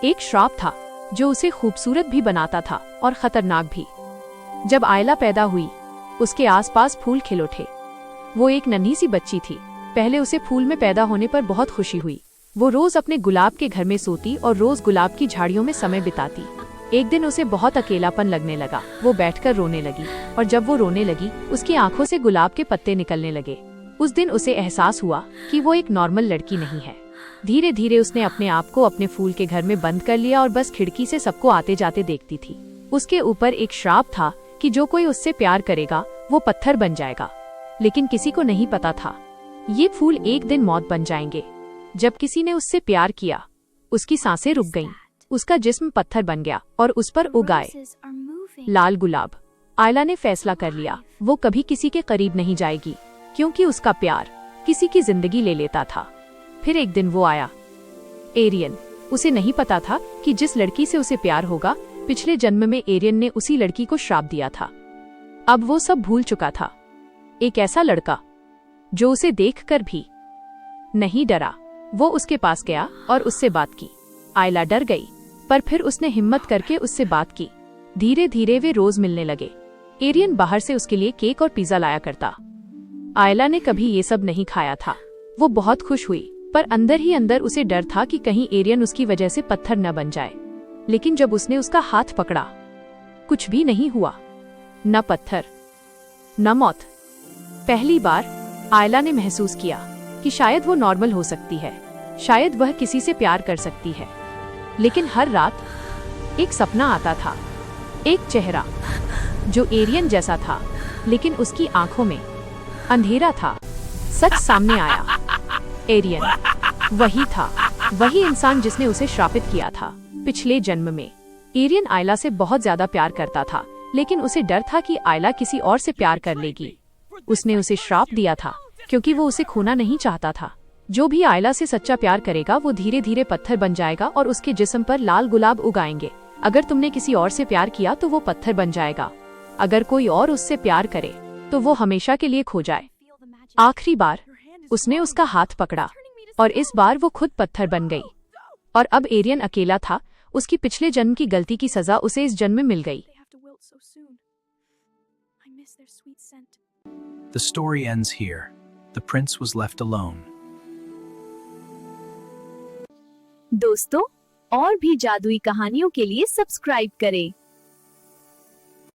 एक श्राप था जो उसे खूबसूरत भी बनाता था और खतरनाक भी। जब आयला पैदा हुई, उसके आसपास फूल खिल उठे। वो एक नन्ही सी बच्ची थी। पहले उसे फूल में पैदा होने पर बहुत खुशी हुई। वो रोज अपने गुलाब के घर में सोती और रोज गुलाब की झाड़ियों में समय बिताती। एक दिन उसे बहुत अकेलापन लगने लगा। वो बैठकर रोने लगी और जब वो रोने लगी, उसकी आंखों से गुलाब के पत्ते निकलने लगे। उस दिन उसे एहसास हुआ कि वो एक नॉर्मल लड़की नहीं है। धीरे धीरे उसने अपने आप को अपने फूल के घर में बंद कर लिया और बस खिड़की से सबको आते जाते देखती थी। उसके ऊपर एक श्राप था कि जो कोई उससे प्यार करेगा वो पत्थर बन जाएगा। लेकिन किसी को नहीं पता था ये फूल एक दिन मौत बन जाएंगे। जब किसी ने उससे प्यार किया, उसकी सांसें रुक गईं, उसका जिस्म पत्थर बन गया और उस पर उग आए लाल गुलाब। आयला ने फैसला कर लिया वो कभी किसी के करीब नहीं जाएगी, क्योंकि उसका प्यार किसी की जिंदगी ले लेता था। फिर एक दिन वो आया, एरियन। उसे नहीं पता था कि जिस लड़की से उसे प्यार होगा, पिछले जन्म में एरियन ने उसी लड़की को श्राप दिया था। अब वो सब भूल चुका था। एक ऐसा लड़का जो उसे देखकर भी नहीं डरा। वो उसके पास गया और उससे बात की। आयला डर गई, पर फिर उसने हिम्मत करके उससे बात की। धीरे धीरे वे रोज मिलने लगे। एरियन बाहर से उसके लिए केक और पिज्जा लाया करता। आयला ने कभी ये सब नहीं खाया था। वो बहुत खुश हुई, पर अंदर ही अंदर उसे डर था कि कहीं एरियन उसकी वजह से पत्थर न बन जाए। लेकिन जब उसने उसका हाथ पकड़ा, कुछ भी नहीं हुआ। न पत्थर, न मौत। पहली बार आयला ने महसूस किया कि शायद वो नॉर्मल हो सकती है, शायद वह किसी से प्यार कर सकती है। लेकिन हर रात एक सपना आता था, एक चेहरा जो एरियन जैसा था, लेकिन उसकी आंखों में अंधेरा था। सच सामने आया। एरियन वही था, वही इंसान जिसने उसे श्रापित किया था। पिछले जन्म में एरियन आयला से बहुत ज्यादा प्यार करता था, लेकिन उसे डर था कि आयला किसी और से प्यार कर लेगी। उसने उसे श्राप दिया था क्योंकि वो उसे खोना नहीं चाहता था। जो भी आयला से सच्चा प्यार करेगा वो धीरे धीरे पत्थर बन जाएगा और उसके जिस्म पर लाल गुलाब उगाएंगे। अगर तुमने किसी और से प्यार किया तो वो पत्थर बन जाएगा। अगर कोई और उससे प्यार करे तो वो हमेशा के लिए खो जाए। आखिरी बार उसने उसका हाथ पकड़ा और इस बार वो खुद पत्थर बन गई। और अब एरियन अकेला था। उसकी पिछले जन्म की गलती की सजा उसे इस जन्म में मिल गई। The story ends here. The prince was left alone. दोस्तों, और भी जादुई कहानियों के लिए सब्सक्राइब करें।